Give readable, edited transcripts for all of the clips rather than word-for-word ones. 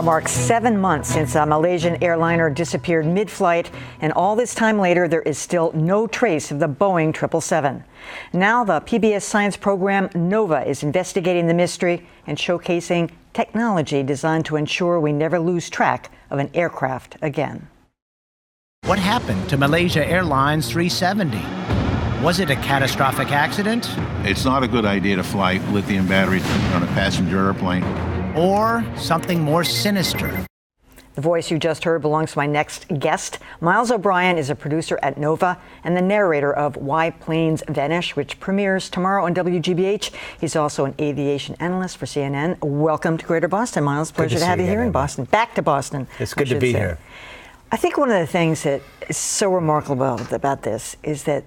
Tomorrow marks 7 months since a Malaysian airliner disappeared mid-flight, and all this time later, there is still no trace of the Boeing 777. Now the PBS science program NOVA is investigating the mystery and showcasing technology designed to ensure we never lose track of an aircraft again. What happened to Malaysia Airlines 370? Was it a catastrophic accident? It's not a good idea to fly lithium batteries on a passenger airplane. Or something more sinister? The voice you just heard belongs to my next guest. Miles O'Brien is a producer at NOVA and the narrator of Why Planes Vanish, which premieres tomorrow on WGBH. He's also an aviation analyst for CNN. Welcome to Greater Boston, Miles. Pleasure to have you here in Boston. Back to Boston. It's good to be here. I think one of the things that is so remarkable about this is that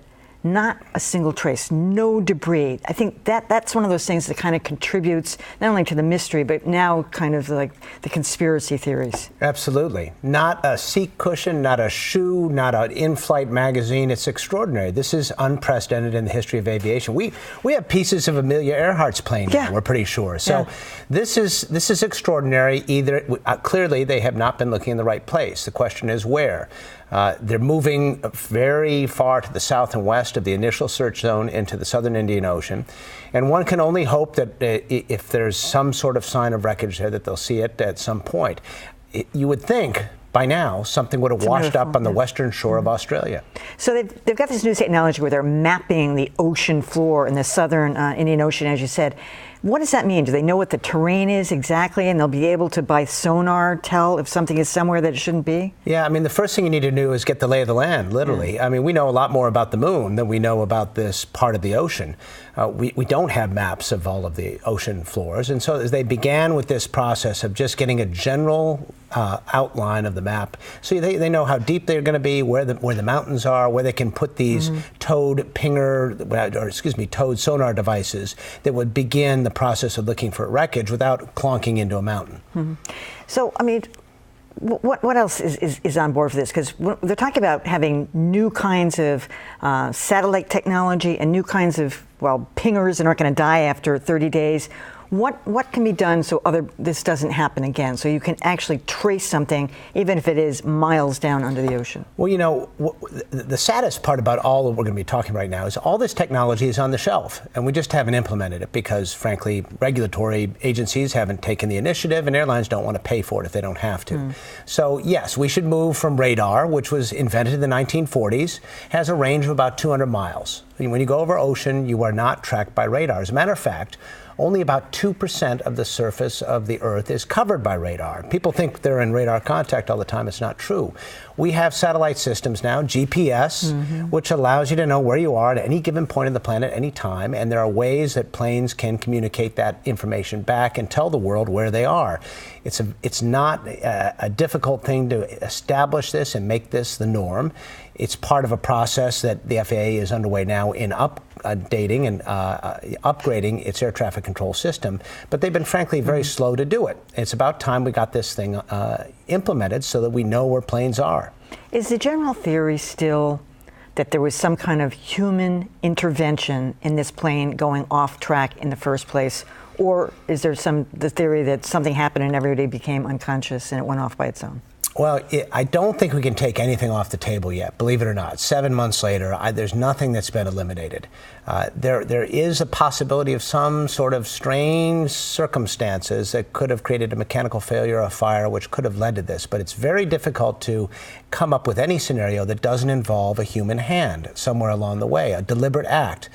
not a single trace, no debris. I think that's one of those things that kind of contributes not only to the mystery, but now kind of like the conspiracy theories. Absolutely. Not a seat cushion, not a shoe, not an in-flight magazine. It's extraordinary. This is unprecedented in the history of aviation. We have pieces of Amelia Earhart's plane now, we're pretty sure. So this is extraordinary. Either clearly they have not been looking in the right place. The question is where. They're moving very far to the south and west of the initial search zone into the southern Indian Ocean. And one can only hope that if there's some sort of sign of wreckage there, that they'll see it at some point. You would think by now something would have washed up on the western shore of Australia. So they've got this new technology where they're mapping the ocean floor in the southern Indian Ocean, as you said. What does that mean? Do they know what the terrain is exactly, and they'll be able to, by sonar, tell if something is somewhere that it shouldn't be? Yeah, I mean, the first thing you need to do is get the lay of the land, literally. I mean, we know a lot more about the moon than we know about this part of the ocean. We don't have maps of all of the ocean floors, and so as they began with this process of just getting a general outline of the map, so they know how deep they're going to be, where the mountains are, where they can put these towed sonar devices that would begin the process of looking for wreckage without clonking into a mountain. So, I mean, what else is on board for this? Because they're talking about having new kinds of satellite technology and new kinds of, pingers that aren't going to die after 30 days. What can be done so this doesn't happen again, so you can actually trace something, even if it is miles down under the ocean? Well, you know, the saddest part about all that we're going to be talking right now is all this technology is on the shelf, and we just haven't implemented it because, frankly, regulatory agencies haven't taken the initiative, and airlines don't want to pay for it if they don't have to. So, yes, we should move from radar, which was invented in the 1940s, has a range of about 200 miles. When you go over ocean, you are not tracked by radar. As a matter of fact, only about 2% of the surface of the Earth is covered by radar. People think they're in radar contact all the time. It's not true. We have satellite systems now, GPS, which allows you to know where you are at any given point of the planet, any time, and there are ways that planes can communicate that information back and tell the world where they are. It's not a difficult thing to establish this and make this the norm. It's part of a process that the FAA is underway now in updating and upgrading its air traffic control system, but they've been frankly very slow to do it. It's about time we got this thing implemented so that we know where planes are. Is the general theory still that there was some kind of human intervention in this plane going off track in the first place? Or is there the theory that something happened and everybody became unconscious and it went off by its own? Well, I don't think we can take anything off the table yet, believe it or not. 7 months later, there's nothing that's been eliminated. There is a possibility of some sort of strange circumstances that could have created a mechanical failure or a fire which could have led to this, but it's very difficult to come up with any scenario that doesn't involve a human hand somewhere along the way, a deliberate act.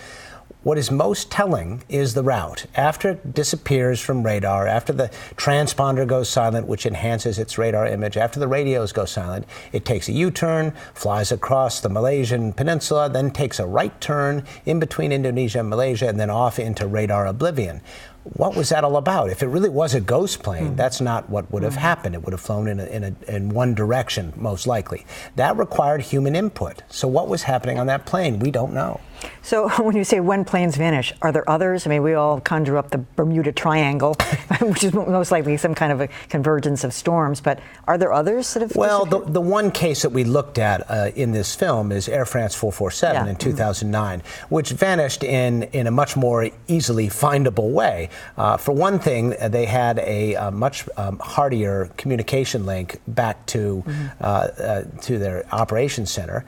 What is most telling is the route. After it disappears from radar, after the transponder goes silent, which enhances its radar image, after the radios go silent, it takes a U-turn, flies across the Malaysian peninsula, then takes a right turn in between Indonesia and Malaysia, and then off into radar oblivion. What was that all about? If it really was a ghost plane, that's not what would have happened. It would have flown in one direction, most likely. That required human input. So what was happening on that plane? We don't know. So when you say when planes vanish, are there others? I mean, we all conjure up the Bermuda Triangle, which is most likely some kind of a convergence of storms, but are there others that have Well, the one case that we looked at in this film is Air France 447 in 2009, which vanished in a much more easily findable way. For one thing, they had a much hardier communication link back to their operations center.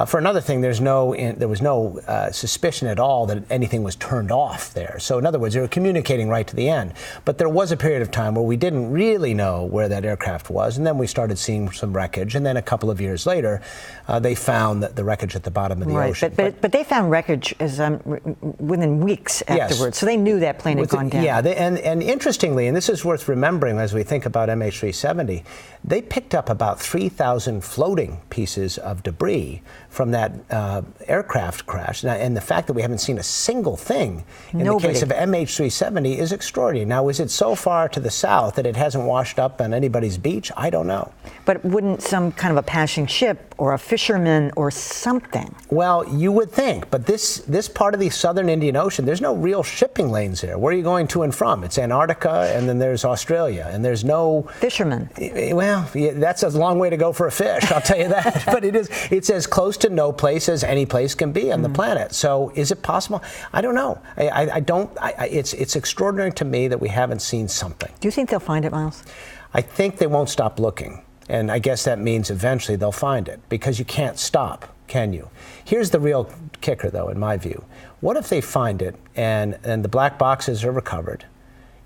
For another thing, there was no suspicion at all that anything was turned off there. So in other words, they were communicating right to the end. But there was a period of time where we didn't really know where that aircraft was, and then we started seeing some wreckage. And then a couple of years later, they found the wreckage at the bottom of the ocean. But they found wreckage within weeks afterwards, yes. So they knew that plane had gone down. Yeah, and interestingly, and this is worth remembering as we think about MH370, they picked up about 3,000 floating pieces of debris from that aircraft crash. And the fact that we haven't seen a single thing in the case of MH370 is extraordinary. Now, is it so far to the south that it hasn't washed up on anybody's beach? I don't know. But wouldn't some kind of a passing ship or a fisherman or something? Well, you would think, but this part of the southern Indian Ocean, there's no real shipping lanes there. Where are you going to and from? It's Antarctica, and then there's Australia, and there's no... Fishermen. Well, yeah, that's a long way to go for a fish, I'll tell you that. But it's as close to no place as any place can be on the planet. So is it possible? I don't know. It's extraordinary to me that we haven't seen something. Do you think they'll find it, Miles? I think they won't stop looking. And I guess that means eventually they'll find it, because you can't stop, can you? Here's the real kicker, though, in my view. What if they find it and the black boxes are recovered?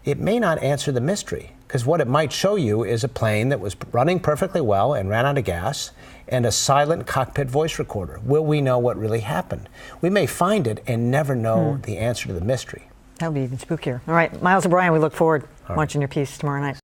It may not answer the mystery, because what it might show you is a plane that was running perfectly well and ran out of gas, and a silent cockpit voice recorder. Will we know what really happened? We may find it and never know the answer to the mystery. That would be even spookier. All right, Miles O'Brien, we look forward to watching your piece tomorrow night.